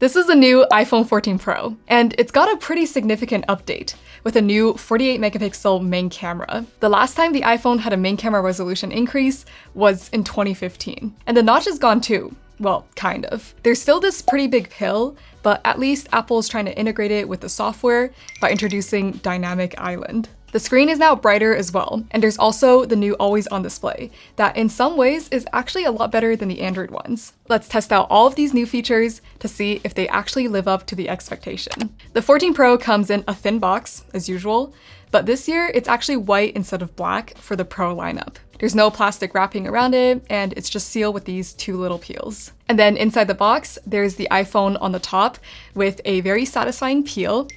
This is the new iPhone 14 Pro, and it's got a pretty significant update with a new 48 megapixel main camera. The last time the iPhone had a main camera resolution increase was in 2015, and the notch is gone too. Well, kind of. There's still this pretty big pill, but at least Apple's trying to integrate it with the software by introducing Dynamic Island. The screen is now brighter as well, and there's also the new always on display that in some ways is actually a lot better than the Android ones. Let's test out all of these new features to see if they actually live up to the expectation. The 14 Pro comes in a thin box, as usual, but this year it's actually white instead of black for the Pro lineup. There's no plastic wrapping around it, and it's just sealed with these two little peels. And then inside the box, there's the iPhone on the top with a very satisfying peel.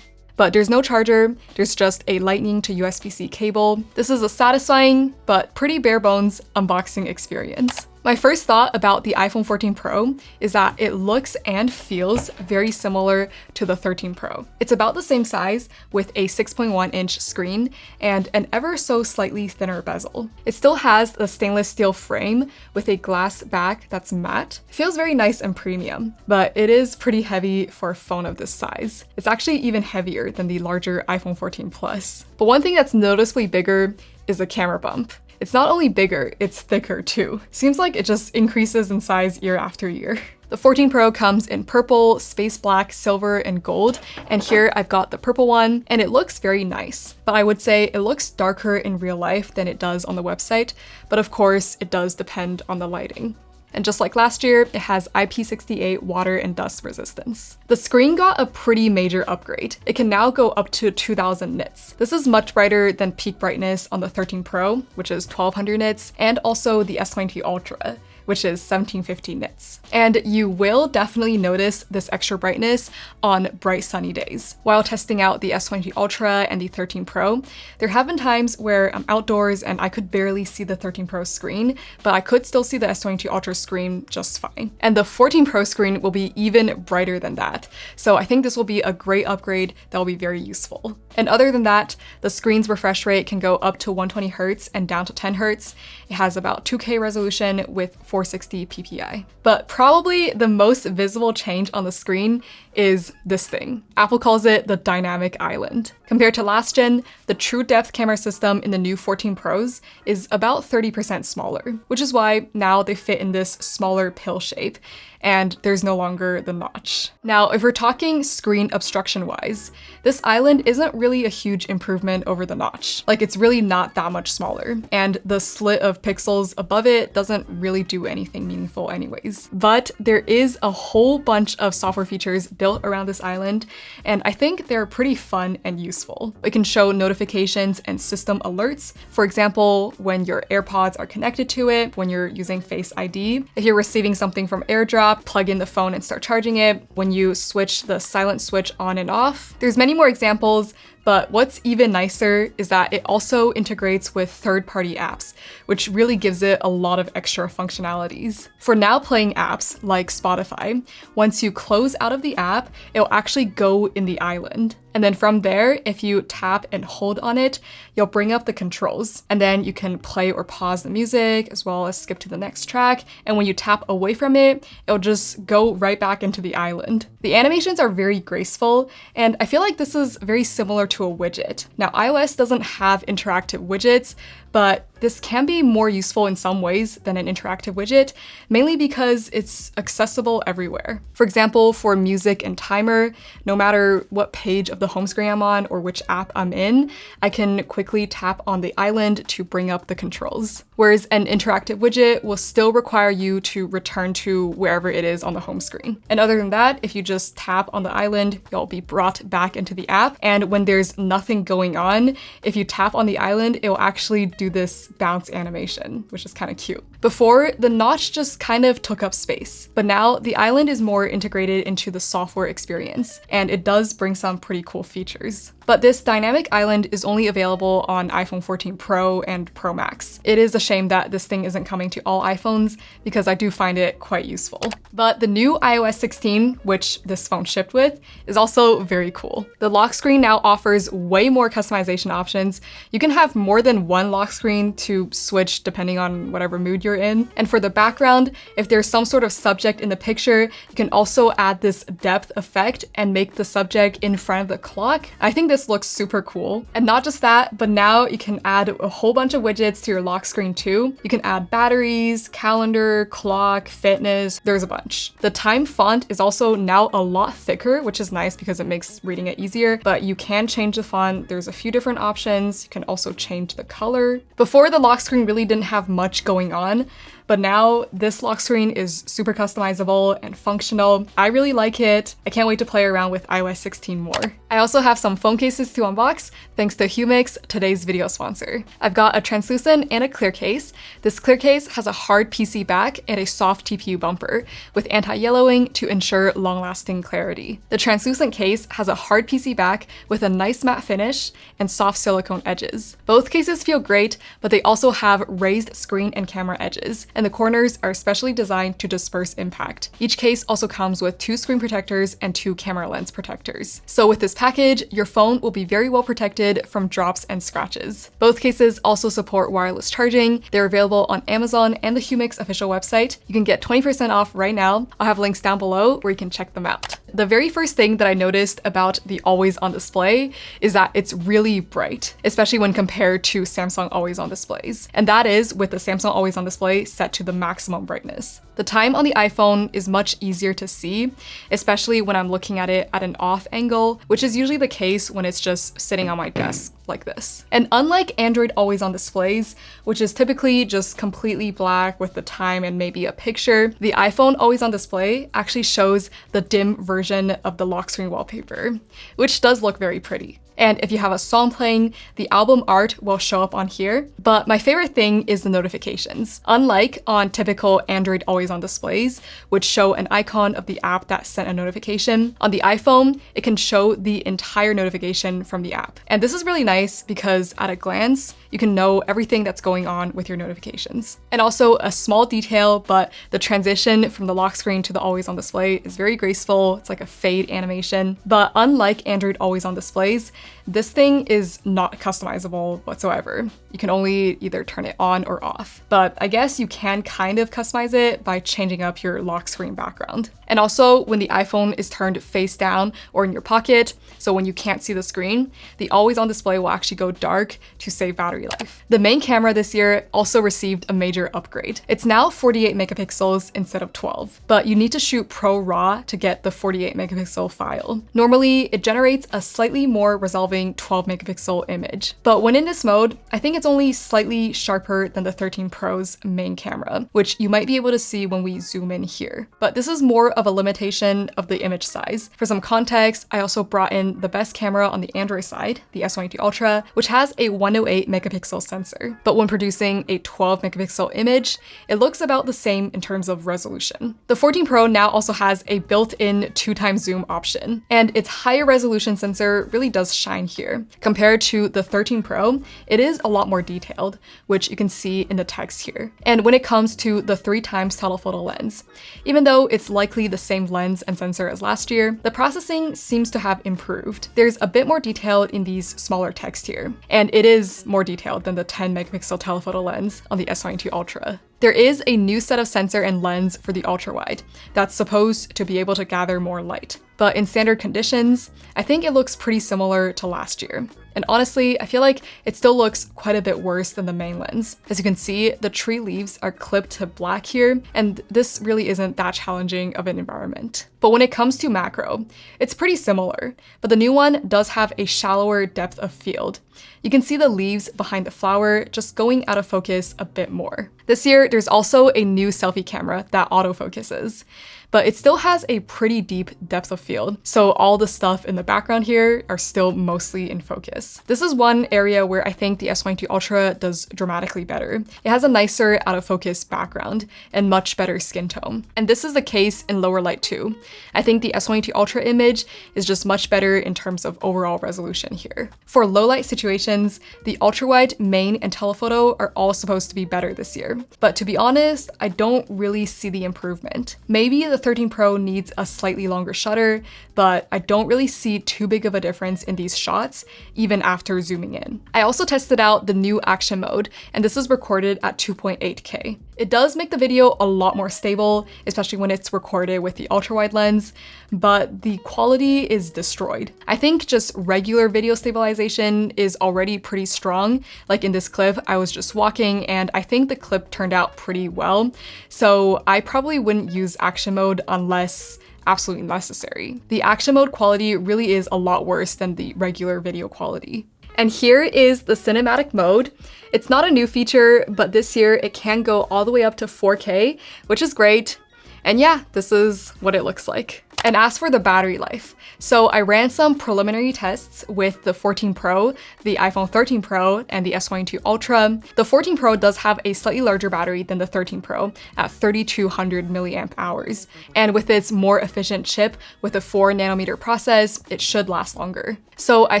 But there's no charger, there's just a Lightning to USB-C cable. This is a satisfying, but pretty bare bones unboxing experience. My first thought about the iPhone 14 Pro is that it looks and feels very similar to the 13 Pro. It's about the same size with a 6.1-inch screen and an ever so slightly thinner bezel. It still has the stainless steel frame with a glass back that's matte. It feels very nice and premium, but it is pretty heavy for a phone of this size. It's actually even heavier than the larger iPhone 14 Plus. But one thing that's noticeably bigger is the camera bump. It's not only bigger, it's thicker too. Seems like it just increases in size year after year. The 14 Pro comes in purple, space black, silver, and gold, and here I've got the purple one, and it looks very nice. But I would say it looks darker in real life than it does on the website, but of course it does depend on the lighting. And just like last year, it has IP68 water and dust resistance. The screen got a pretty major upgrade. It can now go up to 2000 nits. This is much brighter than peak brightness on the 13 Pro, which is 1200 nits, and also the S20 Ultra, which is 1750 nits. And you will definitely notice this extra brightness on bright sunny days. While testing out the S20 Ultra and the 13 Pro, there have been times where I'm outdoors and I could barely see the 13 Pro screen, but I could still see the S20 Ultra screen just fine. And the 14 Pro screen will be even brighter than that. So I think this will be a great upgrade that will be very useful. And other than that, the screen's refresh rate can go up to 120 Hz and down to 10 Hz. It has about 2K resolution with 460 ppi. But probably the most visible change on the screen is this thing. Apple calls it the Dynamic Island. Compared to last gen, the true depth camera system in the new 14 Pros is about 30% smaller, which is why now they fit in this smaller pill shape, and there's no longer the notch. Now, if we're talking screen obstruction wise, this island isn't really a huge improvement over the notch. Like, it's really not that much smaller, and the slit of pixels above it doesn't really do anything meaningful anyways. But there is a whole bunch of software features built around this island, and I think they're pretty fun and useful. It can show notifications and system alerts. For example, when your AirPods are connected to it, when you're using Face ID, if you're receiving something from AirDrop, plug in the phone and start charging it, when you switch the silent switch on and off. There's many more examples, but what's even nicer is that it also integrates with third-party apps, which really gives it a lot of extra functionalities. For now playing apps like Spotify, once you close out of the app, it'll actually go in the island. And then from there, if you tap and hold on it, you'll bring up the controls. And then you can play or pause the music, as well as skip to the next track. And when you tap away from it, it'll just go right back into the island. The animations are very graceful, and I feel like this is very similar to a widget. Now, iOS doesn't have interactive widgets, but this can be more useful in some ways than an interactive widget, mainly because it's accessible everywhere. For example, for music and timer, no matter what page of the home screen I'm on or which app I'm in, I can quickly tap on the island to bring up the controls. Whereas an interactive widget will still require you to return to wherever it is on the home screen. And other than that, if you just tap on the island, you'll be brought back into the app. And when there's nothing going on, if you tap on the island, it will actually do this bounce animation, which is kind of cute. Before, the notch just kind of took up space, but now the island is more integrated into the software experience, and it does bring some pretty cool features. But this dynamic island is only available on iPhone 14 Pro and Pro Max. It is a shame that this thing isn't coming to all iPhones because I do find it quite useful. But the new iOS 16, which this phone shipped with, is also very cool. The lock screen now offers way more customization options. You can have more than one lock screen to switch depending on whatever mood you're you're in. And for the background, if there's some sort of subject in the picture, you can also add this depth effect and make the subject in front of the clock. I think this looks super cool. And not just that, but now you can add a whole bunch of widgets to your lock screen too. You can add batteries, calendar, clock, fitness, there's a bunch. The time font is also now a lot thicker, which is nice because it makes reading it easier, but you can change the font. There's a few different options. You can also change the color. Before, the lock screen really didn't have much going on, but now this lock screen is super customizable and functional. I really like it. I can't wait to play around with iOS 16 more. I also have some phone cases to unbox, thanks to Humixx, today's video sponsor. I've got a translucent and a clear case. This clear case has a hard PC back and a soft TPU bumper with anti-yellowing to ensure long-lasting clarity. The translucent case has a hard PC back with a nice matte finish and soft silicone edges. Both cases feel great, but they also have raised screen and camera edges, and the corners are specially designed to disperse impact. Each case also comes with 2 screen protectors and 2 camera lens protectors. So with this package, your phone will be very well protected from drops and scratches. Both cases also support wireless charging. They're available on Amazon and the Humixx official website. You can get 20% off right now. I'll have links down below where you can check them out. The very first thing that I noticed about the always on display is that it's really bright, especially when compared to Samsung always on displays. And that is with the Samsung always on display set to the maximum brightness. The time on the iPhone is much easier to see, especially when I'm looking at it at an off angle, which is usually the case when it's just sitting on my desk like this. And unlike Android always on displays, which is typically just completely black with the time and maybe a picture, the iPhone always on display actually shows the dim version of the lock screen wallpaper, which does look very pretty. And if you have a song playing, the album art will show up on here. But my favorite thing is the notifications. Unlike on typical Android always on displays, which show an icon of the app that sent a notification, on the iPhone, it can show the entire notification from the app. And this is really nice because at a glance, you can know everything that's going on with your notifications. And also a small detail, but the transition from the lock screen to the always on display is very graceful. It's like a fade animation. But unlike Android always on displays, this thing is not customizable whatsoever. You can only either turn it on or off. But I guess you can kind of customize it by changing up your lock screen background. And also when the iPhone is turned face down or in your pocket, so when you can't see the screen, the always on display will actually go dark to save battery life. The main camera this year also received a major upgrade. It's now 48 megapixels instead of 12, but you need to shoot Pro RAW to get the 48 megapixel file. Normally, it generates a slightly more resolving 12 megapixel image. But when in this mode, I think it's only slightly sharper than the 13 Pro's main camera, which you might be able to see when we zoom in here. But this is more of a limitation of the image size. For some context, I also brought in the best camera on the Android side, the S22 Ultra, which has a 108 megapixel sensor. But when producing a 12 megapixel image, it looks about the same in terms of resolution. The 14 Pro now also has a built-in 2x zoom option, and its higher resolution sensor really does shine here. Compared to the 13 Pro, it is a lot more detailed, which you can see in the text here. And when it comes to the 3x telephoto lens, even though it's likely the same lens and sensor as last year, the processing seems to have improved. There's a bit more detail in these smaller text here, and it is more detailed than the 10 megapixel telephoto lens on the S22 Ultra. There is a new set of sensor and lens for the ultra-wide that's supposed to be able to gather more light. But in standard conditions, I think it looks pretty similar to last year. And honestly, I feel like it still looks quite a bit worse than the main lens. As you can see, the tree leaves are clipped to black here, and this really isn't that challenging of an environment. But when it comes to macro, it's pretty similar, but the new one does have a shallower depth of field. You can see the leaves behind the flower just going out of focus a bit more. This year, there's also a new selfie camera that autofocuses, but it still has a pretty deep depth of field, so all the stuff in the background here are still mostly in focus. This is one area where I think the S22 Ultra does dramatically better. It has a nicer out of focus background and much better skin tone. And this is the case in lower light too. I think the S22 Ultra image is just much better in terms of overall resolution here. For low light situations, the ultra-wide, main, and telephoto are all supposed to be better this year. But to be honest, I don't really see the improvement. Maybe the 13 Pro needs a slightly longer shutter, but I don't really see too big of a difference in these shots, even after zooming in. I also tested out the new action mode, and this is recorded at 2.8K. It does make the video a lot more stable, especially when it's recorded with the ultra-wide lens, but the quality is destroyed. I think just regular video stabilization is already pretty strong. Like in this clip, I was just walking and I think the clip turned out pretty well. So I probably wouldn't use action mode unless absolutely necessary. The action mode quality really is a lot worse than the regular video quality. And here is the cinematic mode. It's not a new feature, but this year it can go all the way up to 4K, which is great. And yeah, this is what it looks like. And as for the battery life, so I ran some preliminary tests with the 14 Pro, the iPhone 13 Pro, and the S22 Ultra. The 14 Pro does have a slightly larger battery than the 13 Pro at 3200 milliamp hours. And with its more efficient chip with a 4nm process, it should last longer. So I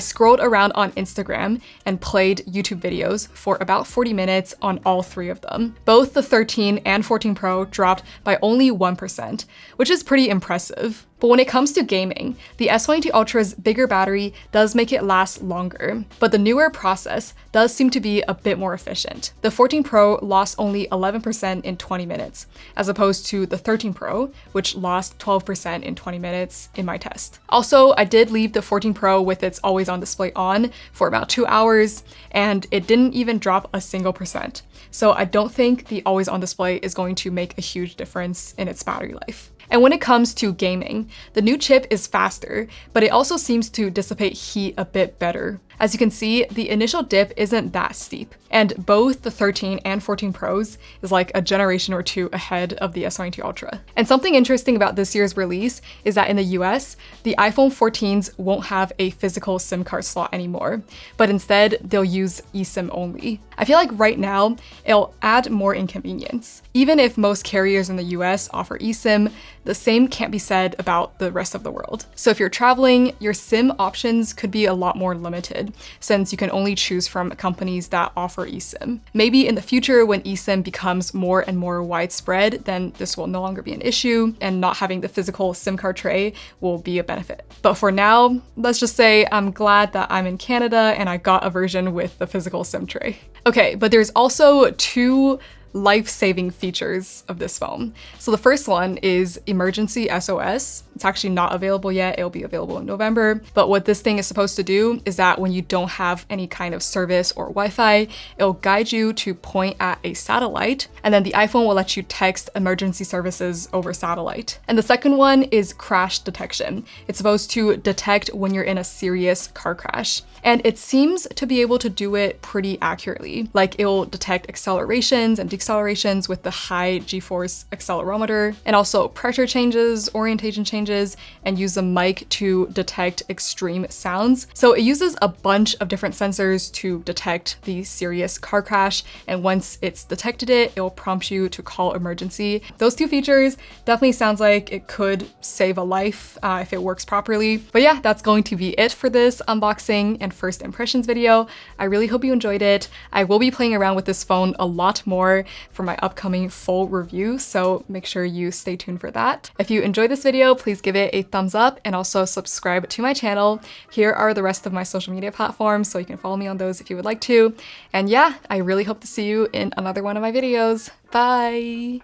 scrolled around on Instagram and played YouTube videos for about 40 minutes on all three of them. Both the 13 and 14 Pro dropped by only 1%, which is pretty impressive. But when it comes to gaming, the S22 Ultra's bigger battery does make it last longer, but the newer process does seem to be a bit more efficient. The 14 Pro lost only 11% in 20 minutes, as opposed to the 13 Pro, which lost 12% in 20 minutes in my test. Also, I did leave the 14 Pro with its always-on display on for about 2 hours, and it didn't even drop a single percent. So I don't think the always-on display is going to make a huge difference in its battery life. And when it comes to gaming, the new chip is faster, but it also seems to dissipate heat a bit better. As you can see, the initial dip isn't that steep, and both the 13 and 14 Pros is like a generation or two ahead of the S22 Ultra. And something interesting about this year's release is that in the US, the iPhone 14s won't have a physical SIM card slot anymore, but instead they'll use eSIM only. I feel like right now, it'll add more inconvenience. Even if most carriers in the US offer eSIM, the same can't be said about the rest of the world. So if you're traveling, your SIM options could be a lot more limited, since you can only choose from companies that offer eSIM. Maybe in the future, when eSIM becomes more and more widespread, then this will no longer be an issue, and not having the physical SIM card tray will be a benefit. But for now, let's just say I'm glad that I'm in Canada and I got a version with the physical SIM tray. Okay, but there's also two life-saving features of this phone. So the first one is emergency SOS. It's actually not available yet. It'll be available in November. But what this thing is supposed to do is that when you don't have any kind of service or Wi-Fi, it'll guide you to point at a satellite, and then the iPhone will let you text emergency services over satellite. And the second one is crash detection. It's supposed to detect when you're in a serious car crash. And it seems to be able to do it pretty accurately. Like, it will detect accelerations and decelerations with the high G-force accelerometer, and also pressure changes, orientation changes, and use the mic to detect extreme sounds. So it uses a bunch of different sensors to detect the serious car crash, and once it's detected it, will prompt you to call emergency. Those two features definitely sounds like it could save a life if it works properly. But yeah, that's going to be it for this unboxing and first impressions video. I really hope you enjoyed it. I will be playing around with this phone a lot more for my upcoming full review, so make sure you stay tuned for that. If you enjoyed this video, please give it a thumbs up and also subscribe to my channel. Here are the rest of my social media platforms, so you can follow me on those if you would like to. And yeah, I really hope to see you in another one of my videos. Bye!